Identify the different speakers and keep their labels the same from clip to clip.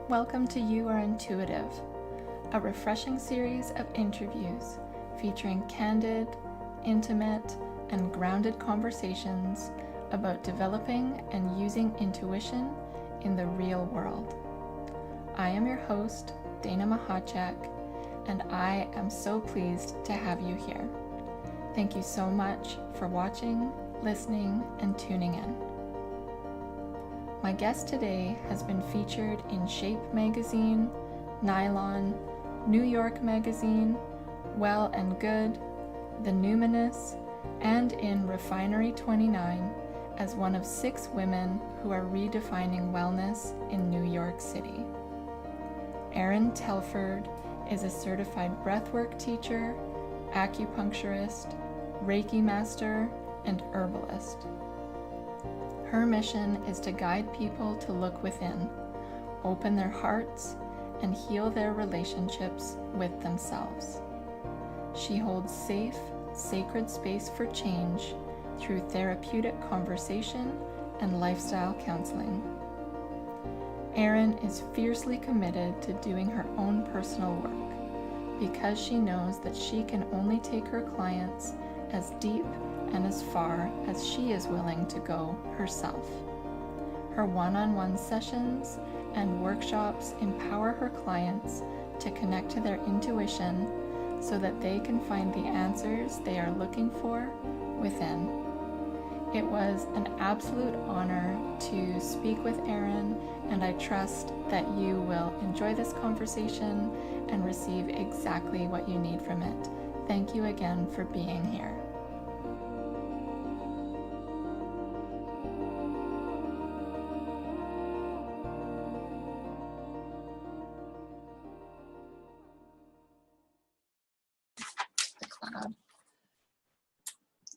Speaker 1: Welcome to You Are Intuitive, a refreshing series of interviews featuring candid, intimate, and grounded conversations about developing and using intuition in the real world. I am your host, Dana Mahachek, and I am so pleased to have you here. Thank you so much for watching, listening, and tuning in. My guest today has been featured in Shape Magazine, Nylon, New York Magazine, Well and Good, The Numinous, and in Refinery 29 as one of 6 women who are redefining wellness in New York City. Erin Telford is a certified breathwork teacher, acupuncturist, Reiki master, and herbalist. Her mission is to guide people to look within, open their hearts, and heal their relationships with themselves. She holds safe, sacred space for change through therapeutic conversation and lifestyle counseling. Erin is fiercely committed to doing her own personal work because she knows that she can only take her clients as deep and as far as she is willing to go herself. Her one-on-one sessions and workshops empower her clients to connect to their intuition so that they can find the answers they are looking for within. It was an absolute honor to speak with Erin, and I trust that you will enjoy this conversation and receive exactly what you need from it. Thank you again for being here.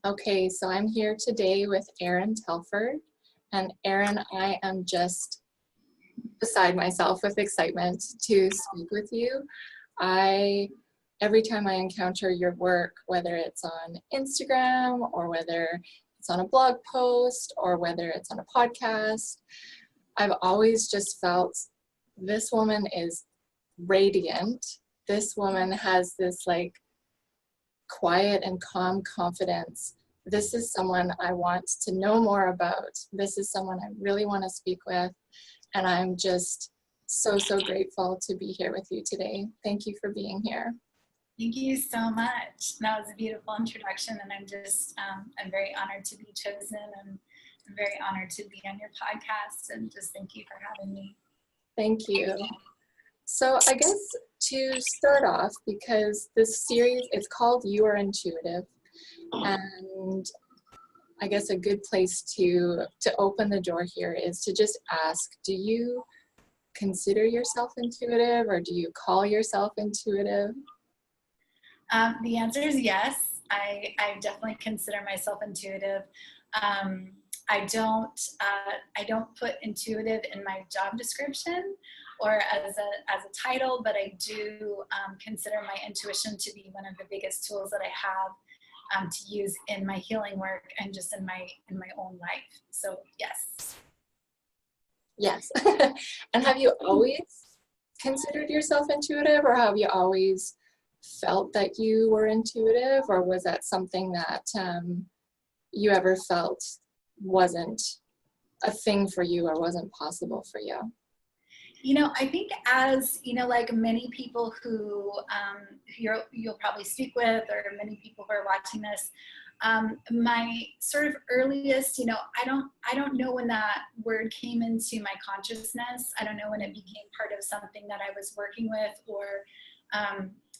Speaker 1: Okay, so I'm here today with Erin Telford, and Erin, I am just beside myself with excitement to speak with you. Every time I encounter your work, whether it's on Instagram or whether it's on a blog post or whether it's on a podcast, I've always just felt this woman is radiant. This woman has this quiet and calm confidence. This is someone I want to know more about. This is someone I really want to speak with. And I'm just so grateful to be here with you today. Thank you for being here.
Speaker 2: Thank you so much. That was a beautiful introduction, and I'm very honored to be chosen, and I'm very honored to be on your podcast, and just thank you for having me.
Speaker 1: Thank you. So I guess to start off, because this series is called You Are Intuitive, and I guess a good place to open the door here is to just ask, do you consider yourself intuitive, or do you call yourself intuitive?
Speaker 2: The answer is yes. I definitely consider myself intuitive. I don't put intuitive in my job description or as a title, but I do consider my intuition to be one of the biggest tools that I have to use in my healing work and just in my own life. So yes.
Speaker 1: Yes. And have you always considered yourself intuitive, or have you always felt that you were intuitive, or was that something that you ever felt wasn't a thing for you or wasn't possible for you?
Speaker 2: I think as, like many people who you'll probably speak with, or many people who are watching this, my sort of earliest, I don't know when that word came into my consciousness. I don't know when it became part of something that I was working with or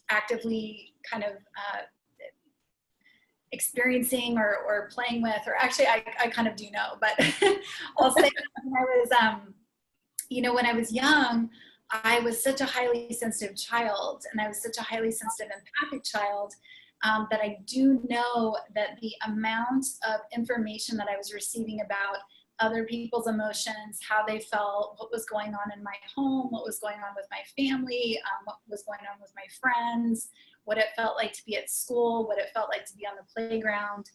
Speaker 2: actively kind of experiencing or playing with, or actually I kind of do know, but I'll say when I was young, I was such a highly sensitive child, and I was such a highly sensitive empathic child that I do know that the amount of information that I was receiving about other people's emotions, how they felt, what was going on in my home, what was going on with my family, what was going on with my friends, what it felt like to be at school, what it felt like to be on the playground.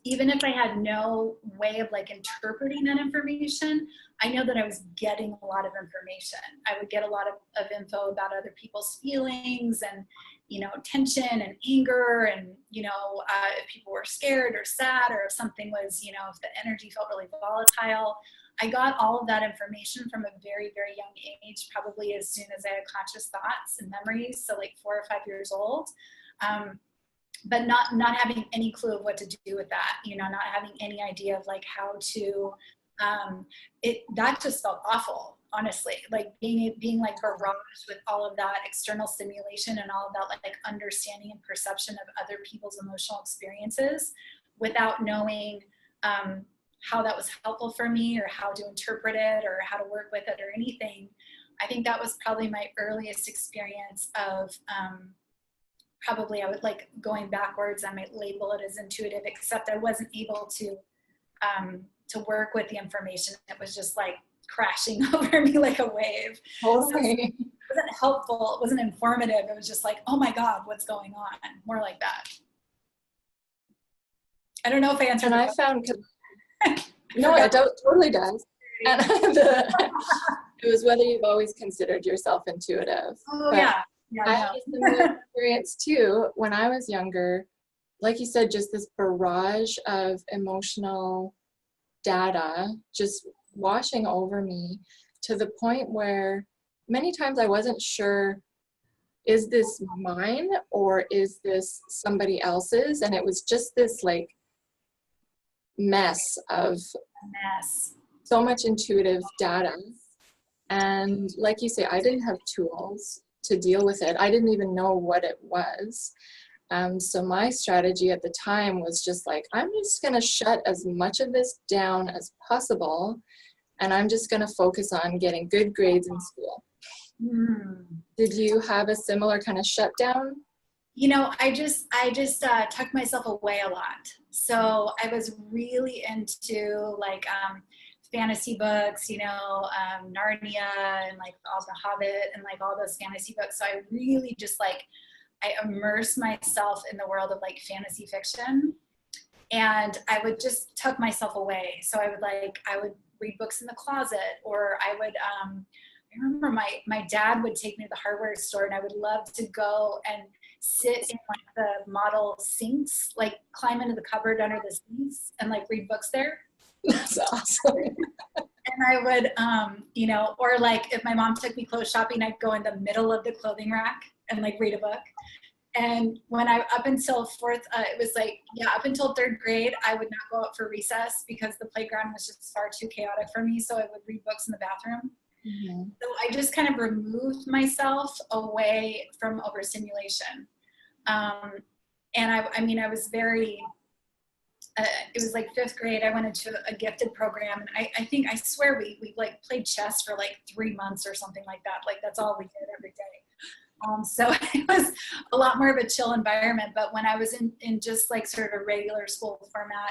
Speaker 2: Even if I had no way of interpreting that information, I know that I was getting a lot of information. I would get a lot of info about other people's feelings and, you know, tension and anger and, you know, if people were scared or sad or if something was, you know, if the energy felt really volatile. I got all of that information from a very, very young age, probably as soon as I had conscious thoughts and memories, so like 4 or 5 years old. But not having any clue of what to do with that, you know, not having any idea of like how to, that just felt awful, honestly, like being like barraged with all of that external stimulation and all of that like understanding and perception of other people's emotional experiences without knowing how that was helpful for me or how to interpret it or how to work with it or anything. I think that was probably my earliest experience of probably, I would like going backwards, I might label it as intuitive, except I wasn't able to work with the information. It was just like crashing over me like a wave.
Speaker 1: Totally.
Speaker 2: So it wasn't helpful, it wasn't informative. It was just like, oh my God, what's going on? More like that. I don't know if I answered.
Speaker 1: And I found, no, it totally does. And it was whether you've always considered yourself intuitive.
Speaker 2: Oh, yeah.
Speaker 1: I had a similar experience too when I was younger. Like you said, just this barrage of emotional data just washing over me to the point where many times I wasn't sure, is this mine or is this somebody else's? And it was just this like mess of so much intuitive data. And like you say, I didn't have tools to deal with it. I didn't even know what it was. So my strategy at the time was just like, I'm just going to shut as much of this down as possible. And I'm just going to focus on getting good grades in school. Did you have a similar kind of shutdown?
Speaker 2: You know, I just tucked myself away a lot. So I was really into like fantasy books, you know, Narnia and like all the Hobbit and like all those fantasy books. So I really just like, I immersed myself in the world of like fantasy fiction, and I would just tuck myself away. So I would read books in the closet, or I would, I remember my dad would take me to the hardware store, and I would love to go and sit in like the model sinks, like climb into the cupboard under the sinks and like read books there.
Speaker 1: That's awesome.
Speaker 2: And I would, you know, or like if my mom took me clothes shopping, I'd go in the middle of the clothing rack and like read a book. And when up until it was like, yeah, up until 3rd grade, I would not go out for recess because the playground was just far too chaotic for me. So I would read books in the bathroom. Mm-hmm. So I just kind of removed myself away from overstimulation. And I mean, I was very, it was like 5th grade, I went into a gifted program, and I swear we like played chess for like 3 months or something like that. Like that's all we did every day. So it was a lot more of a chill environment. But when I was in just like sort of a regular school format,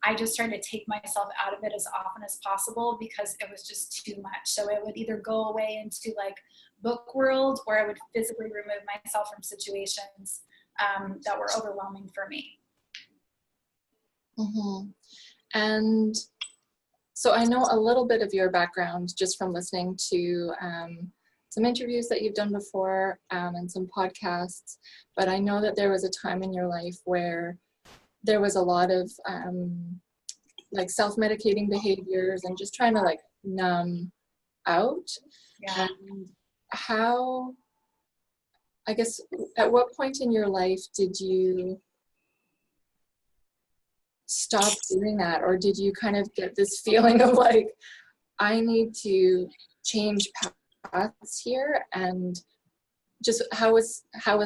Speaker 2: I just tried to take myself out of it as often as possible because it was just too much. So I would either go away into like book world, or I would physically remove myself from situations that were overwhelming for me.
Speaker 1: Mm-hmm. And so I know a little bit of your background just from listening to some interviews that you've done before and some podcasts, but I know that there was a time in your life where there was a lot of like self-medicating behaviors and just trying to like numb out.
Speaker 2: Yeah.
Speaker 1: And how, I guess, at what point in your life did you stop doing that? Or did you kind of get this feeling of like, I need to change paths here? And just how was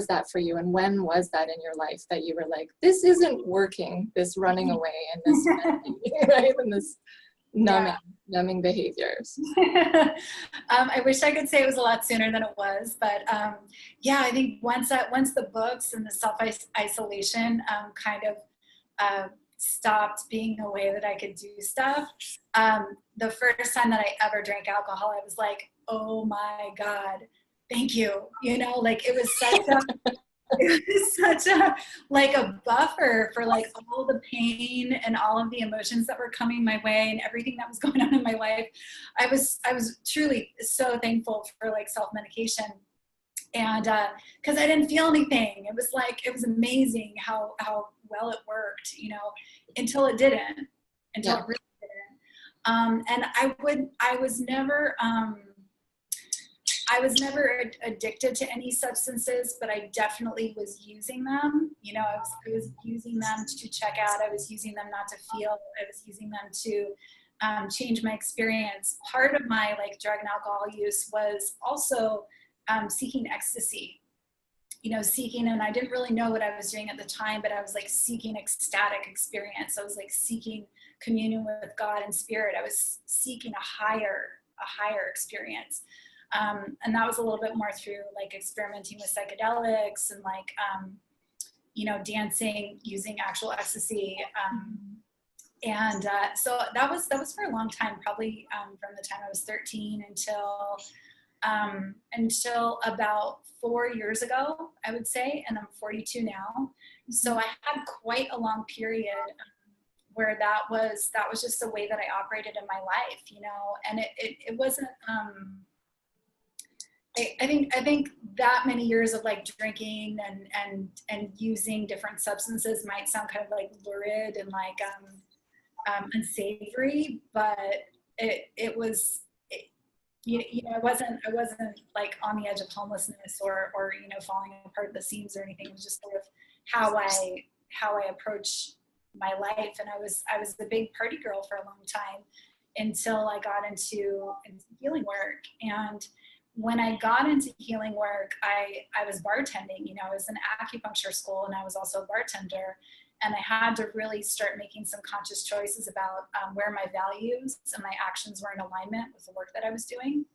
Speaker 1: that for you? And when was that in your life that you were like, this isn't working, this running away and this right, and this numbing behaviors?
Speaker 2: I wish I could say it was a lot sooner than it was, but yeah, I think once the books and the self-isolation kind of stopped being a way that I could do stuff, the first time that I ever drank alcohol, I was like, oh my God, thank you. You know, like it was such a it was such a, like a buffer for like all the pain and all of the emotions that were coming my way and everything that was going on in my life. I was truly so thankful for like self-medication. And because I didn't feel anything. It was like, it was amazing how well it worked, you know, until it didn't, until it really didn't. And I was never addicted to any substances, but I definitely was using them. You know, I was using them to check out. I was using them not to feel. I was using them to change my experience. Part of my like drug and alcohol use was also seeking ecstasy. You know, seeking, and I didn't really know what I was doing at the time, but I was like seeking ecstatic experience. I was like seeking communion with God and spirit. I was seeking a higher experience. And that was a little bit more through like experimenting with psychedelics and like, you know, dancing, using actual ecstasy. So that was for a long time, probably from the time I was 13 until about 4 years ago, I would say, and I'm 42 now. So I had quite a long period where that was just the way that I operated in my life, you know, and it wasn't, I think that many years of like drinking and using different substances might sound kind of like lurid and like unsavory, but it was, you know, I wasn't like on the edge of homelessness or you know, falling apart at the seams or anything. It was just sort of how I approach my life. And I was the big party girl for a long time until I got into healing work. And when I got into healing work, I was bartending. You know, I was in acupuncture school and I was also a bartender. And I had to really start making some conscious choices about where my values and my actions were in alignment with the work that I was doing.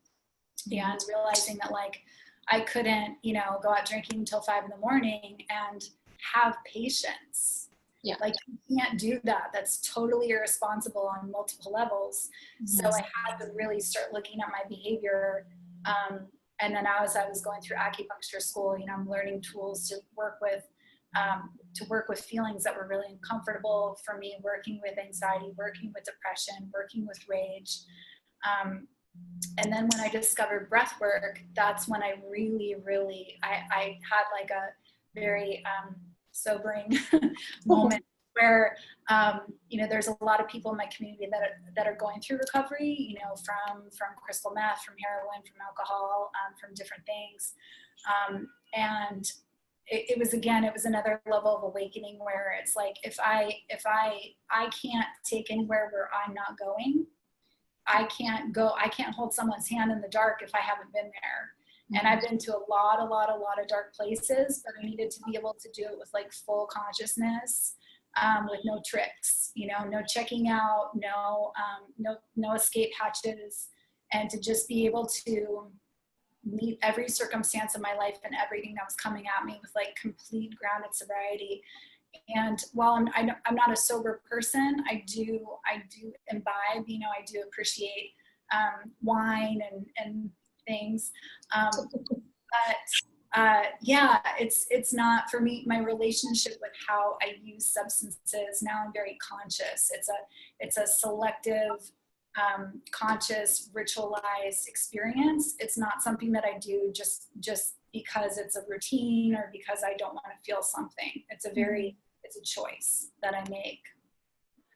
Speaker 2: And realizing that like, I couldn't, you know, go out drinking until 5 a.m. and have patience.
Speaker 1: Yeah.
Speaker 2: Like you can't do that. That's totally irresponsible on multiple levels. So I had to really start looking at my behavior. And then as I was going through acupuncture school, you know, I'm learning tools to work with feelings that were really uncomfortable for me, working with anxiety, working with depression, working with rage. And then when I discovered breath work, that's when I really, I had like a very sobering moment where, you know, there's a lot of people in my community that are going through recovery, you know, from crystal meth, from heroin, from alcohol, from different things. And it was another level of awakening where it's like, if I can't take anywhere where I'm not going, I can't hold someone's hand in the dark if I haven't been there. And I've been to a lot of dark places, but I needed to be able to do it with like full consciousness, with no tricks, you know, no checking out, no escape hatches, and to just be able to meet every circumstance of my life and everything that was coming at me with like complete grounded sobriety. And while I'm not a sober person, I do imbibe, you know, I do appreciate wine and things. Yeah, it's not for me. My relationship with how I use substances now, I'm very conscious. It's a selective, conscious, ritualized experience. It's not something that I do just because it's a routine or because I don't want to feel something. It's a choice that I make.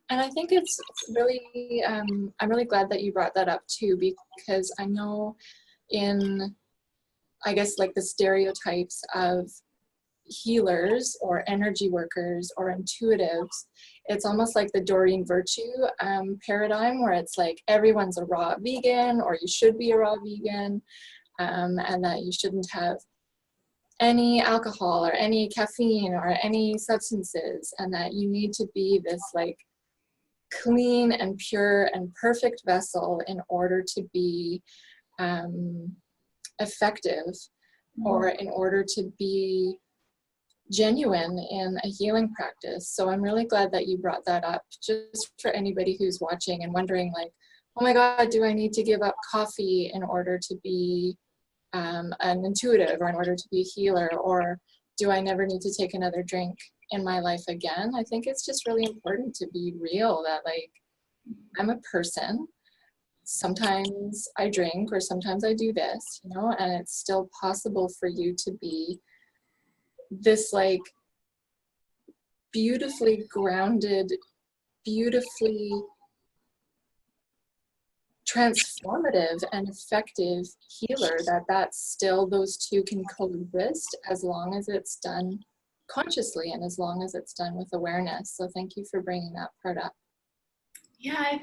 Speaker 1: And I think it's really, I'm really glad that you brought that up too, because I know in, I guess, like the stereotypes of healers or energy workers or intuitives, it's almost like the Doreen Virtue paradigm, where it's like everyone's a raw vegan, or you should be a raw vegan, and that you shouldn't have any alcohol or any caffeine or any substances, and that you need to be this like clean and pure and perfect vessel in order to be effective, or in order to be genuine in a healing practice. So I'm really glad that you brought that up, just for anybody who's watching and wondering like, oh my God, do I need to give up coffee in order to be an intuitive, or in order to be a healer, or
Speaker 3: do I never need to take another drink in my life again? I think it's just really important to be real that like, I'm a person. Sometimes I drink or sometimes I do this, you know, and it's still possible for you to be this like beautifully grounded, beautifully transformative and effective healer, that's still, those two can coexist as long as it's done consciously and as long as it's done with awareness. So thank you for bringing that part up.
Speaker 2: Yeah, I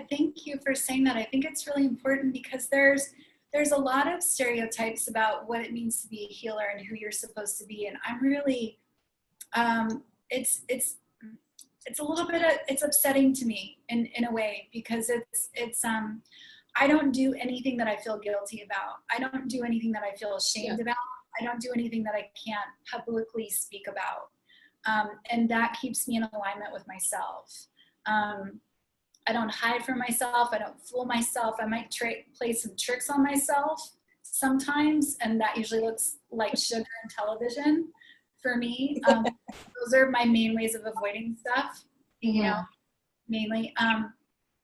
Speaker 2: thank you for saying that. I think it's really important because there's a lot of stereotypes about what it means to be a healer and who you're supposed to be. And I'm really, it's a little bit, it's upsetting to me in a way, because I don't do anything that I feel guilty about. I don't do anything that I feel ashamed about. I don't do anything that I can't publicly speak about. And that keeps me in alignment with myself. I don't hide from myself. I don't fool myself. I might play some tricks on myself sometimes, and that usually looks like sugar and television for me. Those are my main ways of avoiding stuff, you know, mainly.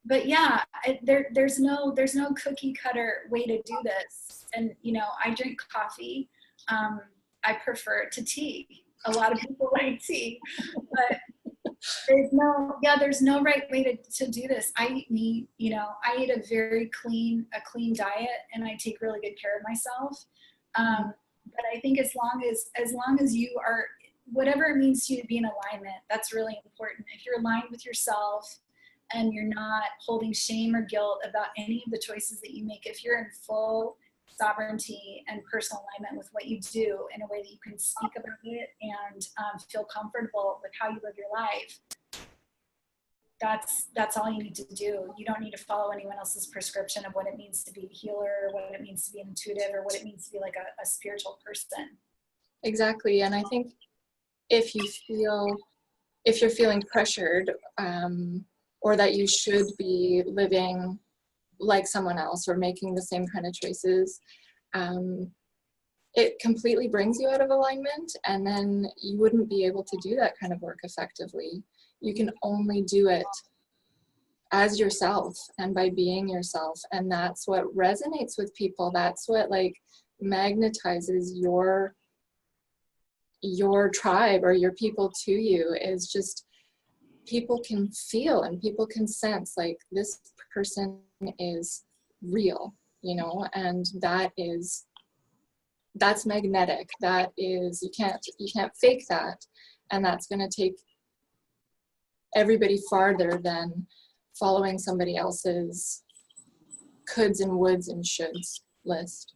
Speaker 2: But yeah, there's no cookie cutter way to do this. And, you know, I drink coffee. I prefer it to tea. A lot of people like tea, but there's no right way to do this. I eat meat, you know, I eat a clean diet, and I take really good care of myself. But I think as long as you are, whatever it means to you to be in alignment, that's really important. If you're aligned with yourself and you're not holding shame or guilt about any of the choices that you make, if you're in full sovereignty and personal alignment with what you do in a way that you can speak about it and feel comfortable with how you live your life, that's all you need to do. You don't need to follow anyone else's prescription of what it means to be a healer, or what it means to be intuitive, or what it means to be like a spiritual person.
Speaker 3: Exactly. And I think if you're feeling pressured, or that you should be living like someone else or making the same kind of choices, it completely brings you out of alignment, and then you wouldn't be able to do that kind of work effectively. You can only do it as yourself and by being yourself, and that's what resonates with people. That's what like magnetizes your tribe or your people to you, is just people can feel and people can sense like this person is real, you know, and that's magnetic. That is, you can't fake that, and that's going to take everybody farther than following somebody else's coulds and woulds and shoulds list.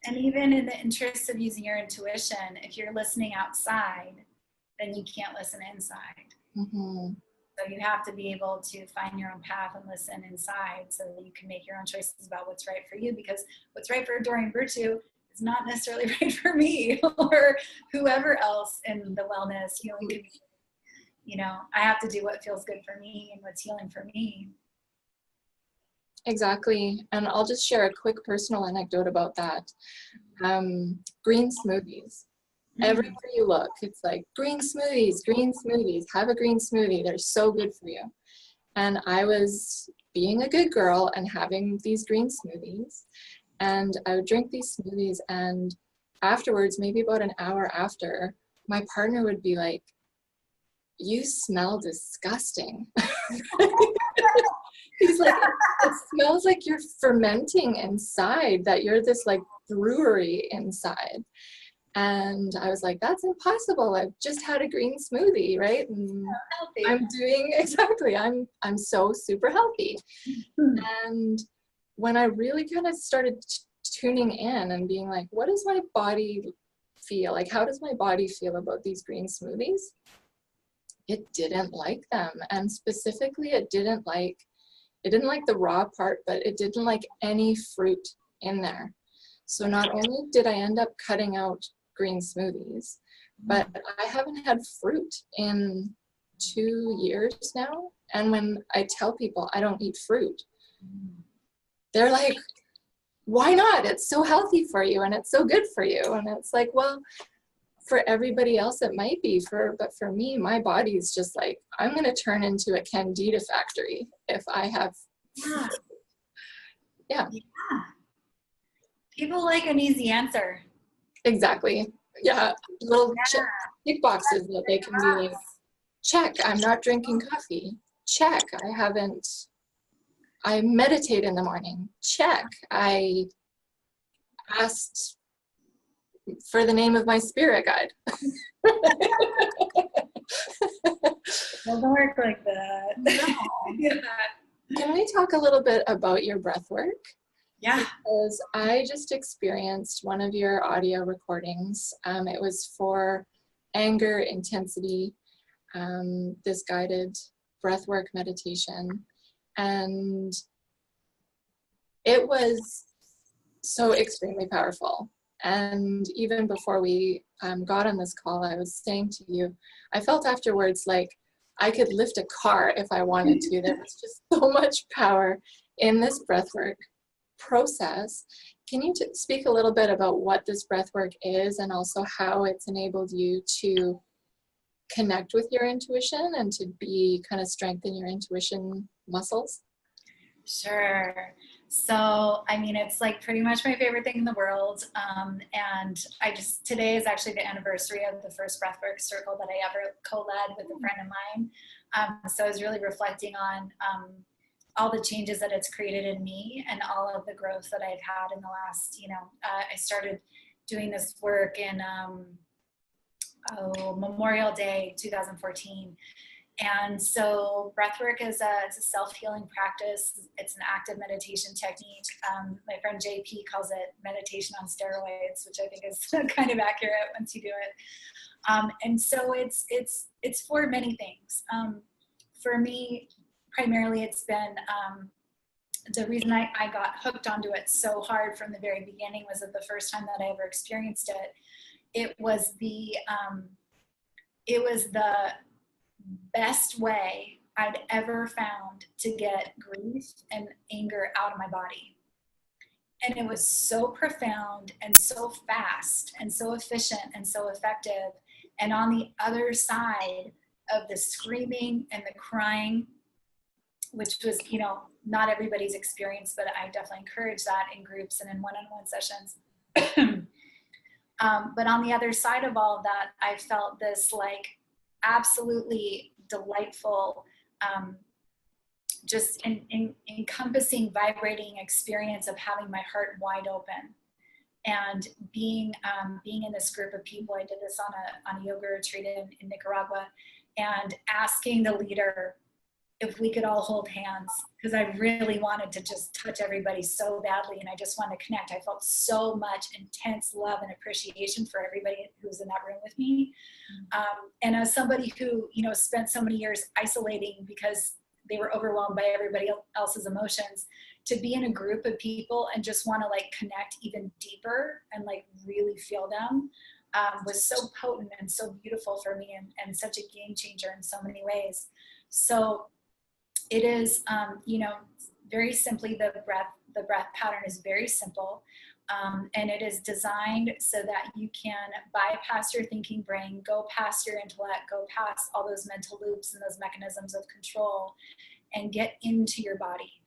Speaker 2: And even in the interest of using your intuition, if you're listening outside, then you can't listen inside. So you have to be able to find your own path and listen inside so that you can make your own choices about what's right for you, because what's right for Doreen Virtue is not necessarily right for me or whoever else in the wellness healing community. You know, I have to do what feels good for me and what's healing for me.
Speaker 3: Exactly. And I'll just share a quick personal anecdote about that. Green smoothies. Everywhere you look, it's like green smoothies, have a green smoothie. They're so good for you. And I was being a good girl and having these green smoothies, and I would drink these smoothies, and afterwards, maybe about an hour after, my partner would be like, "You smell disgusting." He's like, "It smells like you're fermenting inside, that you're this like brewery inside." And I was like, "That's impossible. I've just had a green smoothie, right? And I'm doing exactly. I'm so super healthy." And when I really kind of started tuning in and being like, what does my body feel like? How does my body feel about these green smoothies? It didn't like them, and specifically, it didn't like the raw part, but it didn't like any fruit in there. So not only did I end up cutting out green smoothies, but I haven't had fruit in 2 years now. And when I tell people I don't eat fruit, they're like, "Why not? It's so healthy for you and it's so good for you." And it's like, well, for everybody else it might be, but for me, my body's just like, I'm gonna turn into a candida factory if I have.
Speaker 2: Yeah.
Speaker 3: Yeah.
Speaker 2: Yeah. People like an easy answer.
Speaker 3: Exactly. Yeah. Little
Speaker 2: Yeah.
Speaker 3: tick boxes that they can be like, check, I'm not drinking coffee. Check, I meditate in the morning. Check, I asked for the name of my spirit guide.
Speaker 2: Doesn't work like that.
Speaker 3: No.
Speaker 2: Yeah.
Speaker 3: Can we talk a little bit about your breath work?
Speaker 2: Yeah.
Speaker 3: Because I just experienced one of your audio recordings. It was for anger intensity, this guided breathwork meditation. And it was so extremely powerful. And even before we got on this call, I was saying to you, I felt afterwards like I could lift a car if I wanted to. There was just so much power in this breathwork process. Can you speak a little bit about what this breathwork is and also how it's enabled you to connect with your intuition and to be kind of strengthen your intuition muscles?
Speaker 2: Sure. So, I mean, it's like pretty much my favorite thing in the world. And today is actually the anniversary of the first breathwork circle that I ever co-led with a friend of mine. So I was really reflecting on all the changes that it's created in me and all of the growth that I've had in the last, I started doing this work in Memorial Day 2014. And so breathwork is it's a self-healing practice. It's an active meditation technique. My friend JP calls it meditation on steroids, which I think is kind of accurate once you do it. And so it's for many things. For me, primarily it's been the reason I got hooked onto it so hard from the very beginning was that the first time that I ever experienced it, it was the best way I'd ever found to get grief and anger out of my body. And it was so profound and so fast and so efficient and so effective. And on the other side of the screaming and the crying, which was, not everybody's experience, but I definitely encourage that in groups and in one-on-one sessions. But on the other side of all of that, I felt this like absolutely delightful, just encompassing, vibrating experience of having my heart wide open and being in this group of people. I did this on a yoga retreat in Nicaragua, and asking the leader if we could all hold hands, because I really wanted to just touch everybody so badly, and I just wanted to connect. I felt so much intense love and appreciation for everybody who was in that room with me. And as somebody who, spent so many years isolating because they were overwhelmed by everybody else's emotions, to be in a group of people and just want to like connect even deeper and like really feel them was so potent and so beautiful for me, and such a game changer in so many ways. So it is, very simply, the breath pattern is very simple. And it is designed so that you can bypass your thinking brain, go past your intellect, go past all those mental loops and those mechanisms of control, and get into your body,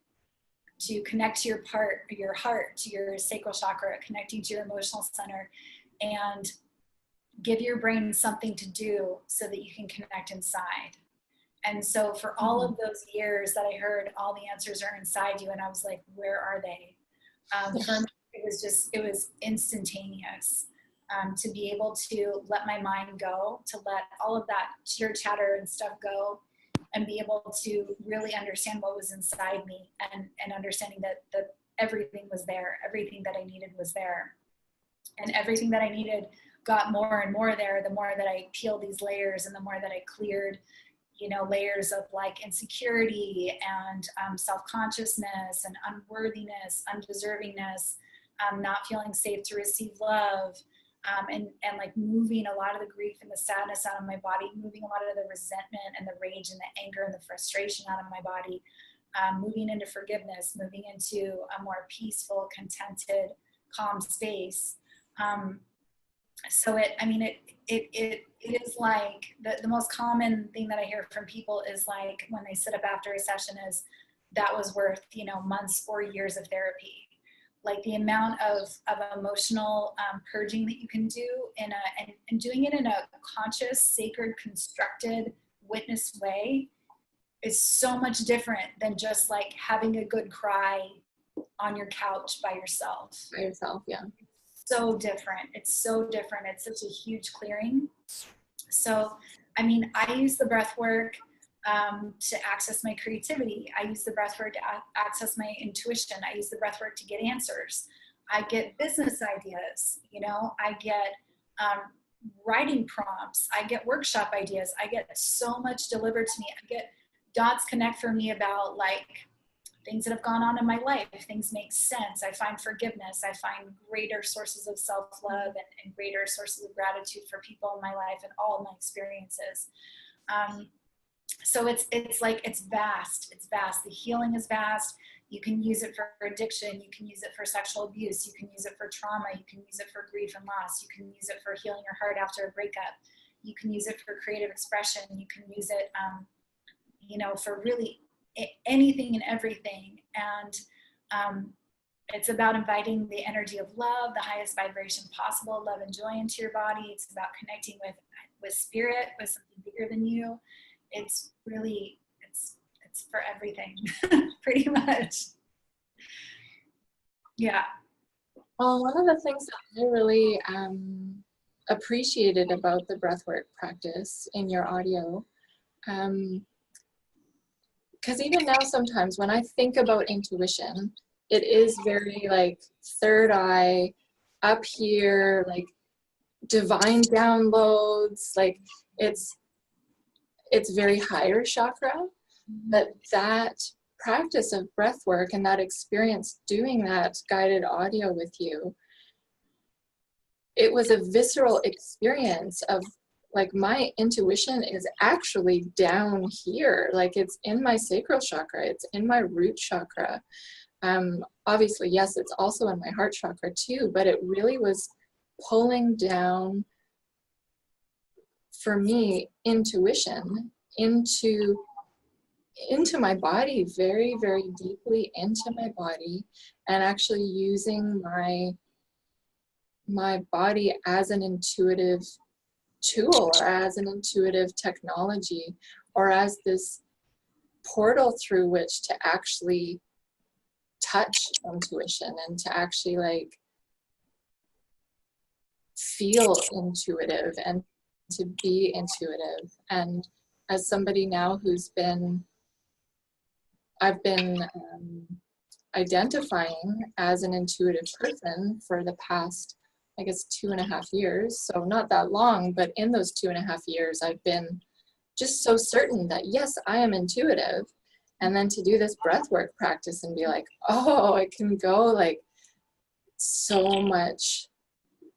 Speaker 2: to connect to your heart, to your sacral chakra, connecting to your emotional center, and give your brain something to do so that you can connect inside. And so for all of those years that I heard all the answers are inside you, and I was like, where are they? For me, it was instantaneous, to be able to let my mind go, to let all of that chitter chatter and stuff go, and be able to really understand what was inside me, and understanding that everything was there, everything that I needed was there. And everything that I needed got more and more there, the more that I peeled these layers and the more that I cleared layers of like insecurity and self-consciousness and unworthiness, undeservingness, not feeling safe to receive love, and like moving a lot of the grief and the sadness out of my body, moving a lot of the resentment and the rage and the anger and the frustration out of my body, moving into forgiveness, moving into a more peaceful, contented, calm space. So it is like the most common thing that I hear from people is like when they sit up after a session is that was worth, months or years of therapy. Like the amount of emotional purging that you can do and doing it in a conscious, sacred, constructed, witness way is so much different than just like having a good cry on your couch by yourself.
Speaker 3: By yourself, yeah.
Speaker 2: So different. It's so different. It's such a huge clearing. So, I use the breath work to access my creativity. I use the breath work to access my intuition. I use the breath work to get answers. I get business ideas, I get writing prompts. I get workshop ideas. I get so much delivered to me. I get dots connect for me about like things that have gone on in my life. Things make sense. I find forgiveness. I find greater sources of self-love and greater sources of gratitude for people in my life and all of my experiences. So it's like, it's vast. It's vast. The healing is vast. You can use it for addiction. You can use it for sexual abuse. You can use it for trauma. You can use it for grief and loss. You can use it for healing your heart after a breakup. You can use it for creative expression. You can use it, for really anything and everything. And it's about inviting the energy of love, the highest vibration possible, love and joy into your body. It's about connecting with spirit, with something bigger than you. It's really, it's for everything, pretty much. Yeah.
Speaker 3: Well, one of the things that I really appreciated about the breathwork practice in your audio, because even now sometimes when I think about intuition, it is very like third eye, up here, like divine downloads, like it's very higher chakra. But that practice of breath work and that experience doing that guided audio with you, it was a visceral experience of like my intuition is actually down here, like it's in my sacral chakra, it's in my root chakra. Obviously, yes, it's also in my heart chakra too, but it really was pulling down for me intuition into my body, very, very deeply into my body, and actually using my body as an intuitive tool or as an intuitive technology or as this portal through which to actually touch intuition and to actually like feel intuitive and to be intuitive. And as somebody now I've been identifying as an intuitive person for the past, I guess, 2.5 years. So not that long, but in those 2.5 years, I've been just so certain that, yes, I am intuitive. And then to do this breathwork practice and be like, oh, I can go like so much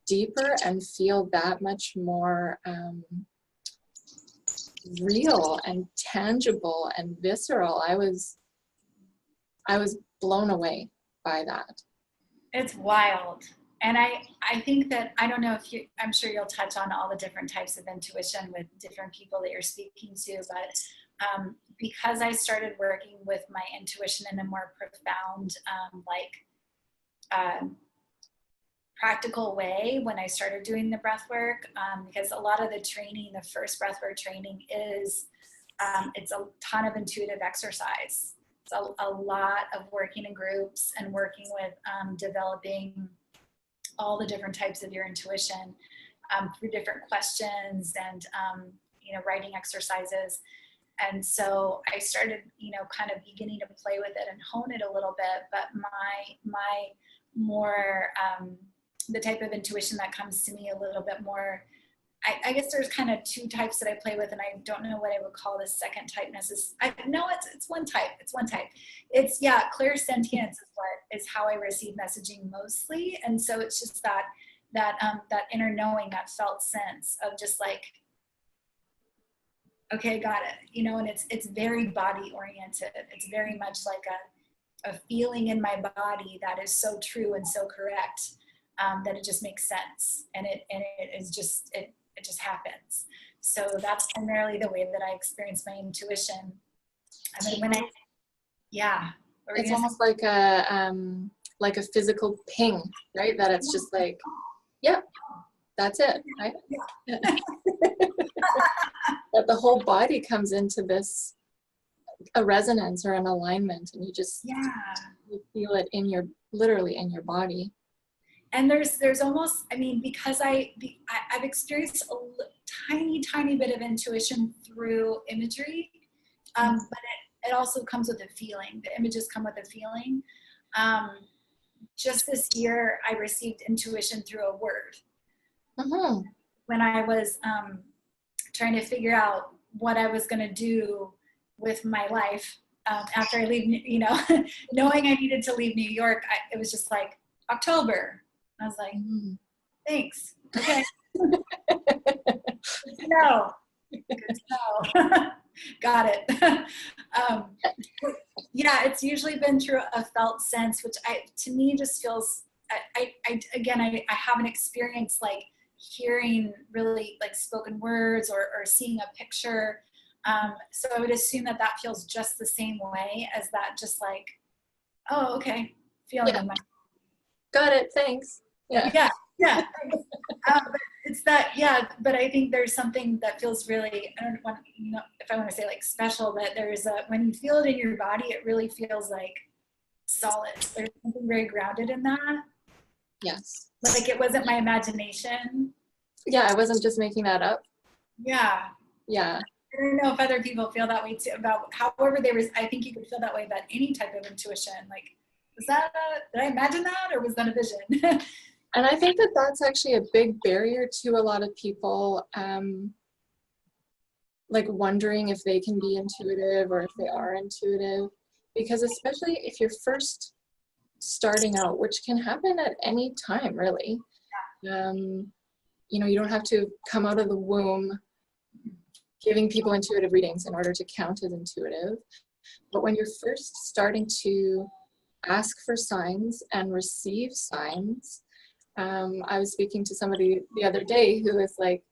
Speaker 3: deeper and feel that much more real and tangible and visceral. I was blown away by that.
Speaker 2: It's wild. And I think that, I don't know if I'm sure you'll touch on all the different types of intuition with different people that you're speaking to, but because I started working with my intuition in a more profound, practical way when I started doing the breath work, because a lot of the training, the first breath work training is, it's a ton of intuitive exercise. It's a lot of working in groups and working with developing all the different types of your intuition through different questions and, writing exercises. And so I started, kind of beginning to play with it and hone it a little bit, but my more, the type of intuition that comes to me a little bit more, I guess there's kind of two types that I play with, and I don't know what I would call the second type necessarily. No, it's one type. It's one type. It's, yeah, clairsentience is how I receive messaging mostly. And so it's just that inner knowing, that felt sense of just like, okay, got it. And it's very body oriented. It's very much like a feeling in my body that is so true and so correct. that it just makes sense, and it is just it just happens. So that's primarily the way that I experience my intuition. I mean, when I yeah,
Speaker 3: It's almost like a physical ping, right? That it's just like, yep, that's it, right?
Speaker 2: Yeah.
Speaker 3: That the whole body comes into this a resonance or an alignment, and you just you feel it in your literally in your body.
Speaker 2: And there's almost, I mean, because I've experienced a tiny bit of intuition through imagery, but it also comes with a feeling. The images come with a feeling. Just this year, I received intuition through a word.
Speaker 3: Mm-hmm.
Speaker 2: When I was trying to figure out what I was going to do with my life after I leave, you know, knowing I needed to leave New York, it was just like October. I was like, thanks. Okay. Good to know. Good to know. Got it. Yeah, it's usually been through a felt sense, which to me just feels, I haven't experienced like hearing really like spoken words or seeing a picture. So I would assume that feels just the same way as that, just like, oh, okay, feeling in my.
Speaker 3: Got it, thanks.
Speaker 2: Yeah. But it's that, but I think there's something that feels really, I don't want, you know, if I want to say like special, but there's when you feel it in your body, it really feels like solid. There's something very grounded in that.
Speaker 3: Yes.
Speaker 2: Like it wasn't my imagination.
Speaker 3: Yeah, I wasn't just making that up.
Speaker 2: Yeah.
Speaker 3: Yeah.
Speaker 2: I don't know if other people feel that way too, about however I think you could feel that way about any type of intuition. Like, was that did I imagine that, or was that a vision?
Speaker 3: And I think that that's actually a big barrier to a lot of people, like wondering if they can be intuitive or if they are intuitive, because especially if you're first starting out, which can happen at any time, really. You know, you don't have to come out of the womb giving people intuitive readings in order to count as intuitive. But when you're first starting to ask for signs and receive signs, I was speaking to somebody the other day who was like,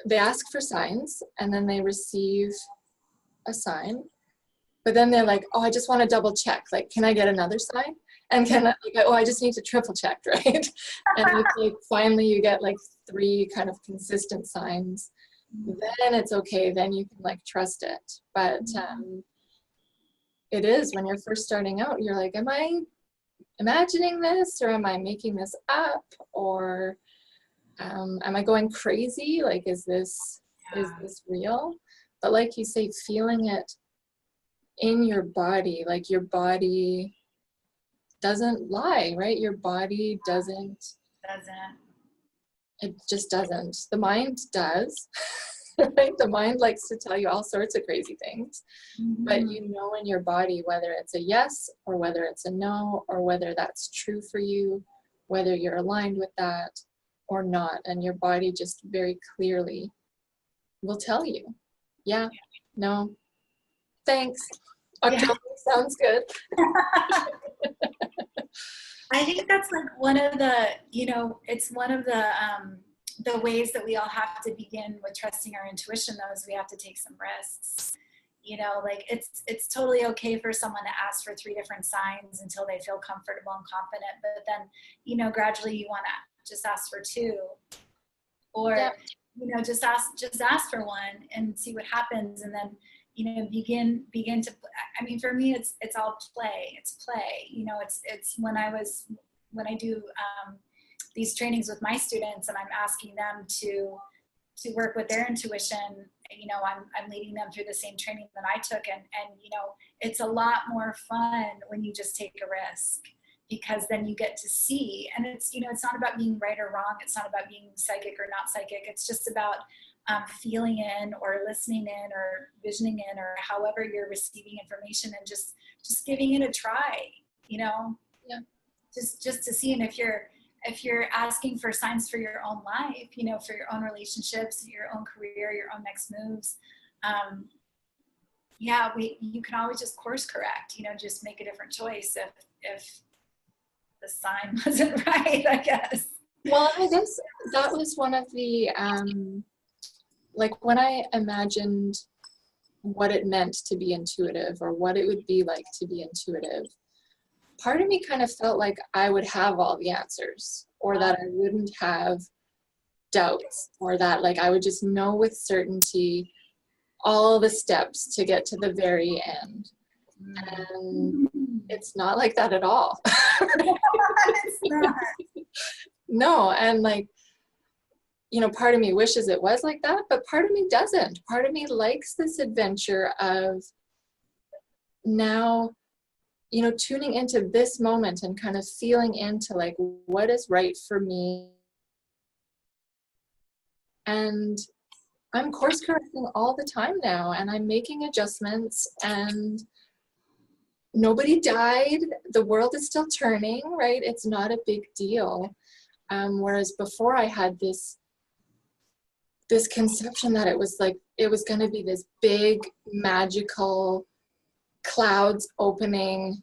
Speaker 3: they ask for signs and then they receive a sign, but then they're like, oh, I just want to double check. Like, can I get another sign? And can I, like, oh, I just need to triple check, right? And it's like, finally you get like 3 kind of consistent signs. Then it's okay. Then you can like trust it. But it is when you're first starting out, you're like, am I imagining this, or am I making this up, or am I going crazy? Like, is this real? But like you say, feeling it in your body, like your body doesn't lie, right? Your body doesn't. It just doesn't. The mind does. Right? The mind likes to tell you all sorts of crazy things, but you know in your body whether it's a yes or whether it's a no, or whether that's true for you, whether you're aligned with that or not, and your body just very clearly will tell you, yeah, no, thanks, October sounds good.
Speaker 2: I think that's like one of the, you know, it's one of the ways that we all have to begin with trusting our intuition, though, is we have to take some risks. You know, like it's totally okay for someone to ask for 3 different signs until they feel comfortable and confident, but then, you know, gradually you want to just ask for 2, or you know, just ask for 1 and see what happens, and then, you know, begin to, I mean, for me it's all play. It's play, you know. It's when I do these trainings with my students and I'm asking them to work with their intuition, you know, I'm leading them through the same training that I took, and you know, it's a lot more fun when you just take a risk, because then you get to see, and it's, you know, it's not about being right or wrong, it's not about being psychic or not psychic, it's just about feeling in or listening in or visioning in, or however you're receiving information, and just giving it a try, you know. Just to see. And if you're asking for signs for your own life, you know, for your own relationships, your own career, your own next moves, you can always just course correct, you know, just make a different choice if the sign wasn't right, I guess.
Speaker 3: Well, I guess that was one of the, like when I imagined what it meant to be intuitive or what it would be like to be intuitive, part of me kind of felt like I would have all the answers, or that I wouldn't have doubts, or that like I would just know with certainty all the steps to get to the very end. And it's not like that at all.
Speaker 2: It's not.
Speaker 3: No, and like, you know, part of me wishes it was like that, but part of me doesn't. Part of me likes this adventure of now, you know, tuning into this moment and kind of feeling into like what is right for me. And I'm course correcting all the time now, and I'm making adjustments, and nobody died. The world is still turning, right? It's not a big deal. Whereas before I had this conception that it was like, it was going to be this big, magical, clouds opening,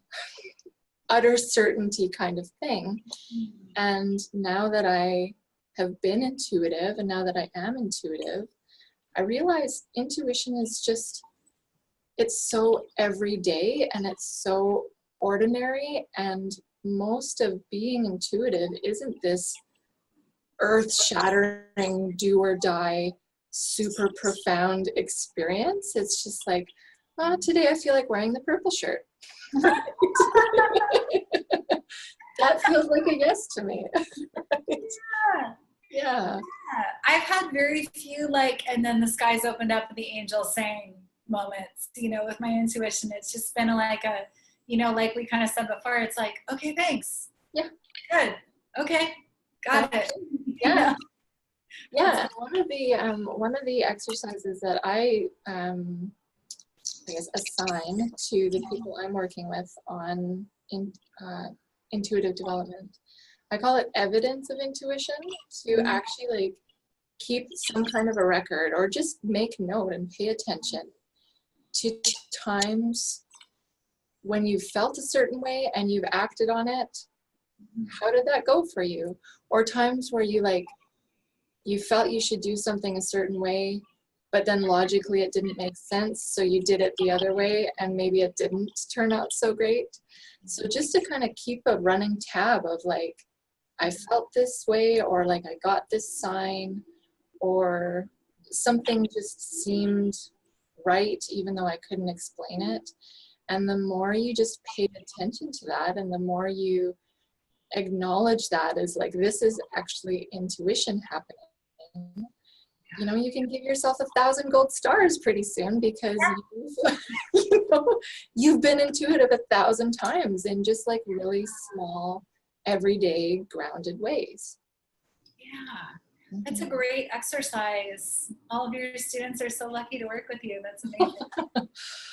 Speaker 3: utter certainty kind of thing. And now that I have been intuitive, and now that I am intuitive, I realize intuition is just, it's so everyday and it's so ordinary, and most of being intuitive isn't this earth-shattering, do or die, super profound experience. It's just like, oh, today I feel like wearing the purple shirt. That feels like a yes to me.
Speaker 2: Yeah.
Speaker 3: Yeah.
Speaker 2: I've had very few like, and then the skies opened up and the angels sang moments, you know, with my intuition. It's just been like a, you know, like we kind of said before, it's like, okay, thanks.
Speaker 3: Yeah.
Speaker 2: Good. Okay. Got it.
Speaker 3: Yeah. Yeah. And one of the exercises that I guess assign to the people I'm working with on intuitive development, I call it evidence of intuition, to actually like keep some kind of a record or just make note and pay attention to times when you felt a certain way and you've acted on it. How did that go for you? Or times where you like, you felt you should do something a certain way, but then logically it didn't make sense, so you did it the other way and maybe it didn't turn out so great. So just to kind of keep a running tab of like, I felt this way, or like I got this sign, or something just seemed right even though I couldn't explain it. And the more you just pay attention to that, and the more you acknowledge that as like, this is actually intuition happening, you know, you can give yourself 1,000 gold stars pretty soon, because you've been intuitive 1,000 times in just like really small, everyday, grounded ways.
Speaker 2: Yeah, that's a great exercise. All of your students are so lucky to work with you. That's amazing.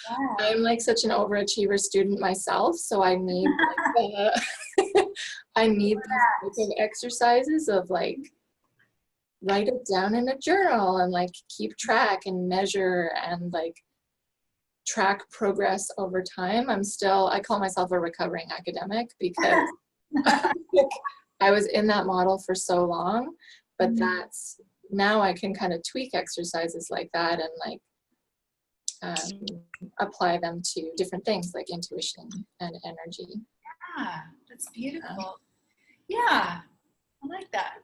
Speaker 2: Wow.
Speaker 3: I'm like such an overachiever student myself, so I need like, I need these type of exercises of like, write it down in a journal and like keep track and measure and like track progress over time. I call myself a recovering academic, because I was in that model for so long, but that's, now I can kind of tweak exercises like that and like apply them to different things like intuition and energy.
Speaker 2: Yeah, that's beautiful. Yeah, I like that.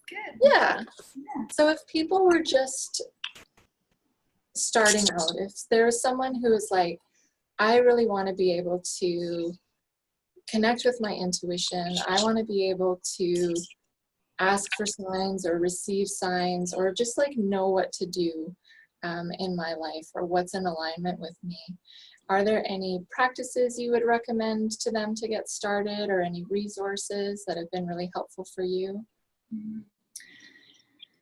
Speaker 2: Good.
Speaker 3: Yeah. So if people were just starting out, if there's someone who is like, I really want to be able to connect with my intuition, I want to be able to ask for signs or receive signs, or just like know what to do in my life, or what's in alignment with me, are there any practices you would recommend to them to get started, or any resources that have been really helpful for you?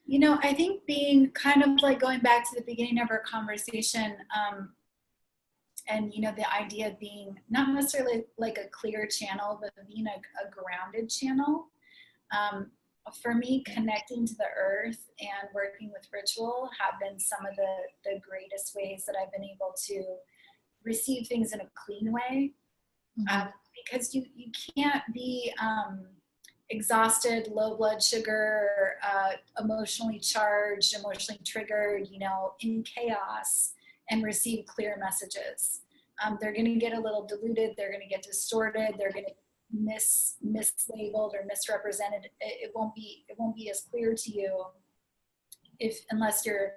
Speaker 2: You know, I think being kind of like going back to the beginning of our conversation, and, you know, the idea of being not necessarily like a clear channel, but being a grounded channel. For me, connecting to the earth and working with ritual have been some of the greatest ways that I've been able to receive things in a clean way. because you can't be exhausted, low blood sugar, emotionally charged, emotionally triggered, you know, in chaos, and receive clear messages. They're going to get a little diluted. They're going to get distorted. They're going to mislabeled or misrepresented. It won't be as clear to you unless you're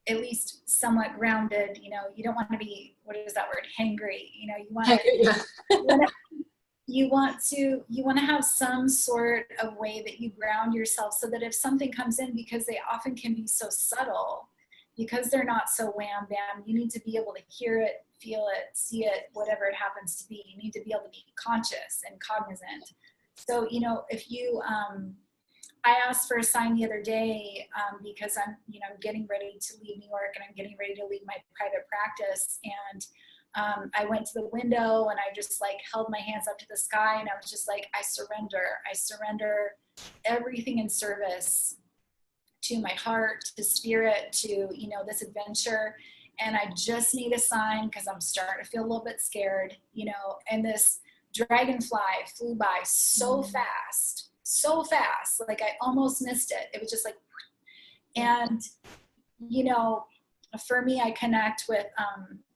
Speaker 2: at least somewhat grounded. You know, you don't want to be, what is that word, hangry. You know, you want to have some sort of way that you ground yourself, so that if something comes in, because they often can be so subtle, because they're not so wham bam, you need to be able to hear it, feel it, see it, whatever it happens to be. You need to be able to be conscious and cognizant. So, you know, if you, I asked for a sign the other day because I'm, you know, getting ready to leave New York, and I'm getting ready to leave my private practice. And I went to the window, and I just like held my hands up to the sky, and I was just like, I surrender everything in service to my heart, to spirit, to, you know, this adventure. And I just need a sign because I'm starting to feel a little bit scared, you know. And this dragonfly flew by so fast, like I almost missed it. It was just like, and, you know, for me, I connect with,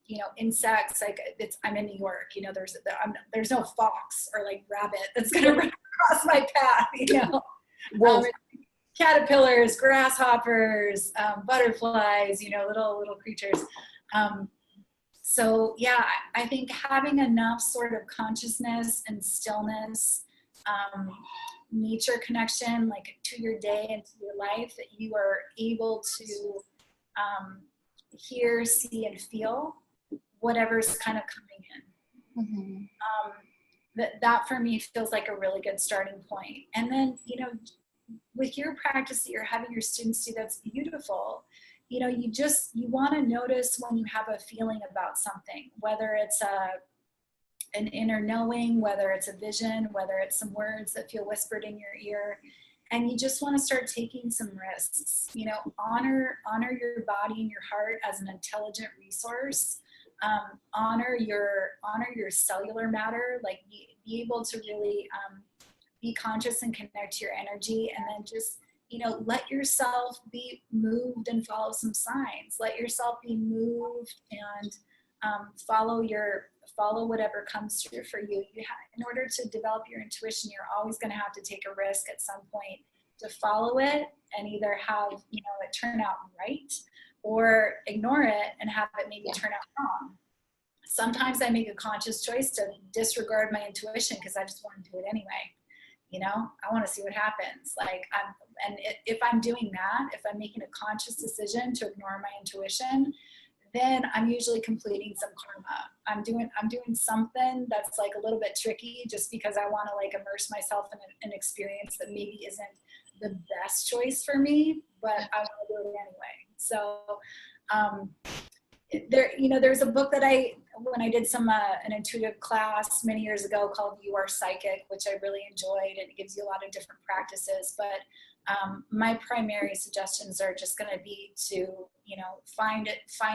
Speaker 2: you know, insects. Like I'm in New York, you know, there's no fox or like rabbit that's going to run across my path, you know. Caterpillars, grasshoppers, butterflies, you know, little creatures. So yeah, I think having enough sort of consciousness and stillness, nature connection, like to your day and to your life, that you are able to hear, see, and feel whatever's kind of coming in. That for me feels like a really good starting point. And then, you know, with your practice that you're having your students do, that's beautiful. You know, you want to notice when you have a feeling about something, whether it's an inner knowing, whether it's a vision, whether it's some words that feel whispered in your ear, and you just want to start taking some risks. You know, honor your body and your heart as an intelligent resource. Honor your cellular matter, like be able to really be conscious and connect to your energy, and then just, you know, let yourself be moved and follow some signs. Let yourself be moved and follow whatever comes through for you. In order to develop your intuition, you're always going to have to take a risk at some point to follow it, and either have, you know, it turn out right, or ignore it and have it maybe turn out wrong. Sometimes I make a conscious choice to disregard my intuition because I just want to do it anyway. You know, I want to see what happens. Like, if I'm doing that, if I'm making a conscious decision to ignore my intuition, then I'm usually completing some karma. I'm doing something that's like a little bit tricky, just because I want to like immerse myself in an experience that maybe isn't the best choice for me, but I want to do it anyway. So, there's a book that when I did an intuitive class many years ago called You Are Psychic, which I really enjoyed, and it gives you a lot of different practices. But my primary suggestions are just going to be to, you know, find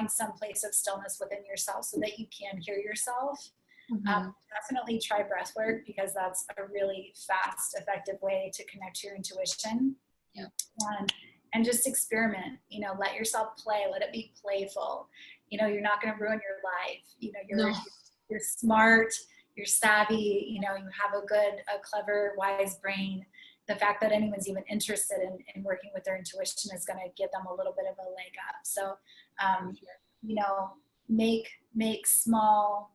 Speaker 2: some place of stillness within yourself so that you can hear yourself. Definitely try breath work, because that's a really fast, effective way to connect to your intuition. And just experiment, you know, let yourself play, let it be playful. You know, you're not going to ruin your life. You know, you're smart, you're savvy, you know, you have a clever, wise brain. The fact that anyone's even interested in working with their intuition is going to give them a little bit of a leg up. So, you know, make small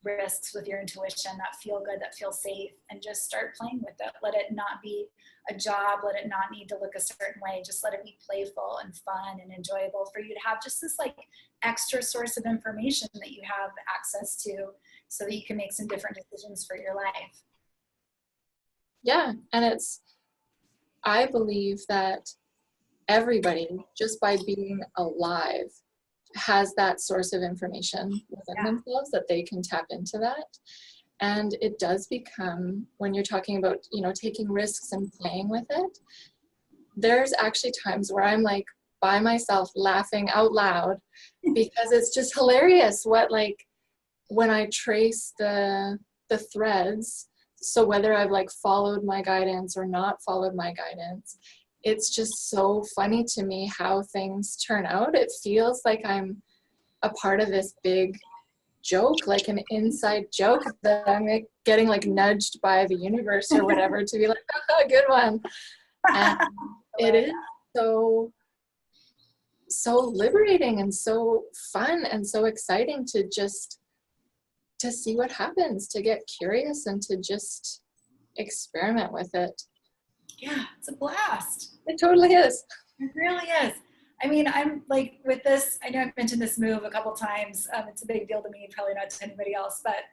Speaker 2: risks with your intuition that feel good, that feel safe, and just start playing with it. Let it not be a job. Let it not need to look a certain way. Just let it be playful and fun and enjoyable for you to have just this like extra source of information that you have access to, so that you can make some different decisions for your life.
Speaker 3: Yeah, and I believe that everybody, just by being alive, has that source of information within themselves, that they can tap into that. And it does become, when you're talking about, you know, taking risks and playing with it, there's actually times where I'm like by myself laughing out loud, because it's just hilarious what, like, when I trace the the threads, so whether I've like followed my guidance or not followed my guidance, it's just so funny to me how things turn out. It feels like I'm a part of this big joke, like an inside joke that I'm like getting like nudged by the universe or whatever to be like, oh, good one. And it is so liberating and so fun and so exciting to just to see what happens, to get curious and to just experiment with it.
Speaker 2: Yeah, it's a blast.
Speaker 3: It totally is.
Speaker 2: It really is. I mean, I'm like with this, I know I've mentioned this move a couple times. It's a big deal to me, probably not to anybody else, but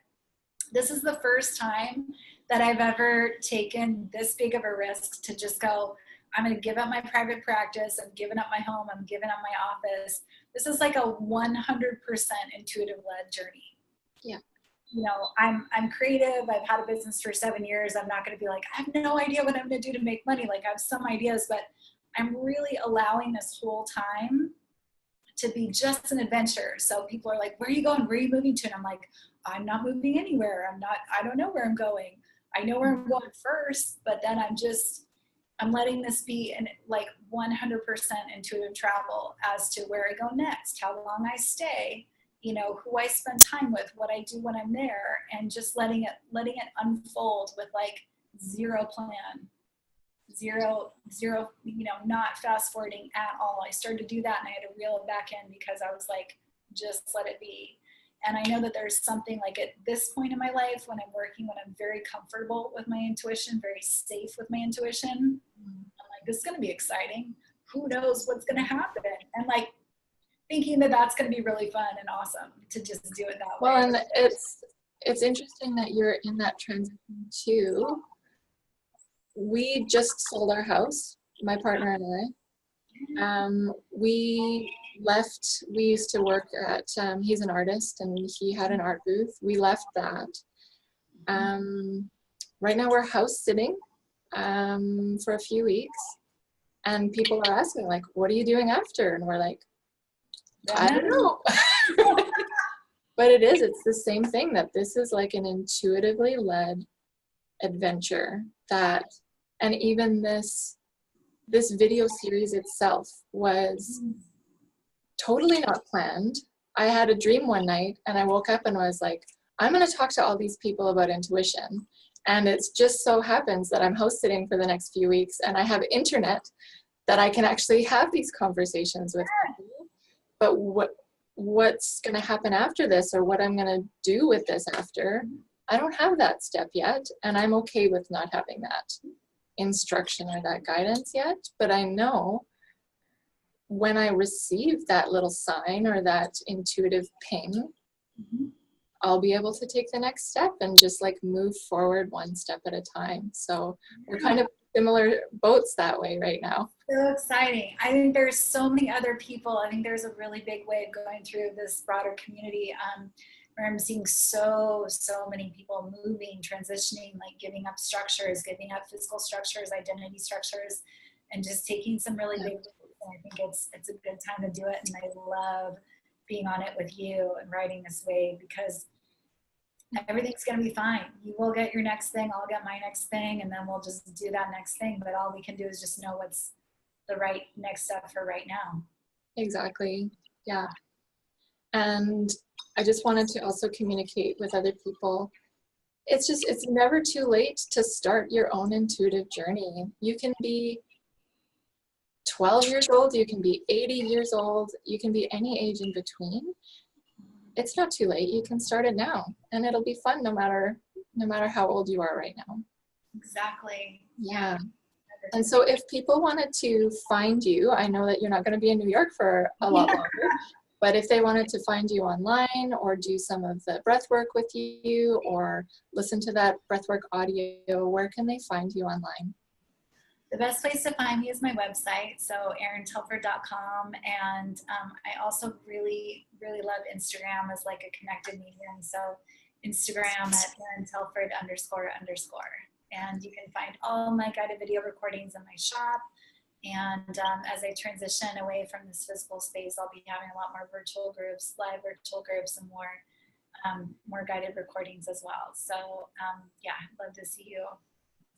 Speaker 2: this is the first time that I've ever taken this big of a risk to just go, I'm going to give up my private practice. I'm giving up my home. I'm giving up my office. This is like a 100% intuitive led journey.
Speaker 3: Yeah.
Speaker 2: You know, I'm creative. I've had a business for 7 years. I'm not going to be like, I have no idea what I'm going to do to make money. Like I have some ideas, but I'm really allowing this whole time to be just an adventure. So people are like, where are you going? Where are you moving to? And I'm like, I'm not moving anywhere. I don't know where I'm going. I know where I'm going first, but then I'm letting this be an like 100% intuitive travel as to where I go next, how long I stay, you know, who I spend time with, what I do when I'm there, and just letting it unfold with like zero plan, zero, you know, not fast forwarding at all. I started to do that and I had to reel it back in because I was like, just let it be. And I know that there's something like at this point in my life when I'm working, when I'm very comfortable with my intuition, very safe with my intuition, I'm like, this is going to be exciting. Who knows what's going to happen? And like thinking that that's going to be really fun and awesome to just do it that way.
Speaker 3: Well, and it's interesting that you're in that transition too. We just sold our house, my partner and I. We used to work at, he's an artist and he had an art booth. We left that. Right now we're house sitting for a few weeks and people are asking like, what are you doing after? And we're like, I don't know. But it's the same thing, that this is like an intuitively led adventure that, and even this video series itself was totally not planned. I had a dream one night and I woke up and was like, I'm going to talk to all these people about intuition. And it's just so happens that I'm house sitting for the next few weeks and I have internet that I can actually have these conversations with people. But what's going to happen after this, or what I'm going to do with this after, I don't have that step yet. And I'm okay with not having that instruction or that guidance yet. But I know when I receive that little sign or that intuitive ping, I'll be able to take the next step and just like move forward one step at a time. So we're kind of similar boats that way right now.
Speaker 2: So exciting. I think there's so many other people. I think there's a really big wave going through this broader community where I'm seeing so many people moving, transitioning, like giving up structures, giving up physical structures, identity structures, and just taking some really big moves. And I think it's a good time to do it. And I love being on it with you and riding this wave because everything's going to be fine. You will get your next thing. I'll get my next thing. And then we'll just do that next thing. But all we can do is just know what's the right next step for right now.
Speaker 3: Exactly. Yeah. And I just wanted to also communicate with other people. It's never too late to start your own intuitive journey. You can be 12 years old, you can be 80 years old, you can be any age in between. It's not too late. You can start it now and it'll be fun no matter how old you are right now.
Speaker 2: Exactly.
Speaker 3: Yeah. And so if people wanted to find you, I know that you're not going to be in New York for a lot longer, but if they wanted to find you online or do some of the breath work with you or listen to that breathwork audio, where can they find you online?
Speaker 2: The best place to find me is my website, so erintelford.com, and I also really, really love Instagram as like a connected medium, so Instagram at erintelford __. And you can find all my guided video recordings in my shop, and as I transition away from this physical space, I'll be having a lot more virtual groups, live virtual groups, and more more guided recordings as well. So yeah, I'd love to see you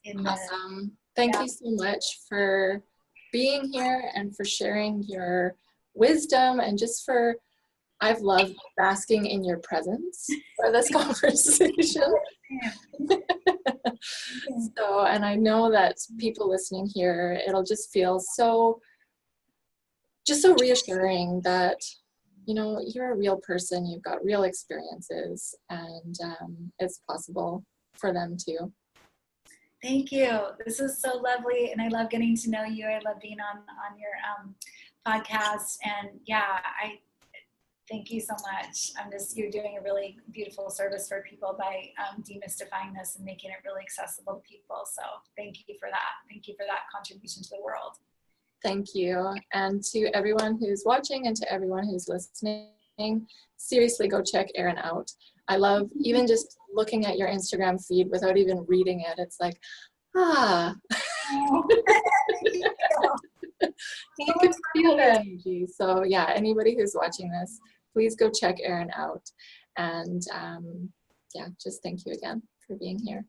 Speaker 2: in the.
Speaker 3: Awesome. Thank you so much for being here and for sharing your wisdom, and just for, I've loved basking in your presence for this conversation. So, and I know that people listening here, it'll just feel so reassuring that, you know, you're a real person, you've got real experiences, and it's possible for them too.
Speaker 2: Thank you. This is so lovely, and I love getting to know you. I love being on your podcast, and yeah, I thank you so much. You're doing a really beautiful service for people by demystifying this and making it really accessible to people. So thank you for that. Thank you for that contribution to the world.
Speaker 3: Thank you. And to everyone who's watching and to everyone who's listening, seriously go check Erin out. I love even just looking at your Instagram feed without even reading it. It's like, you can feel the energy. So yeah, anybody who's watching this, please go check Erin out. And yeah, just thank you again for being here.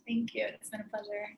Speaker 2: Thank you. It's been a pleasure.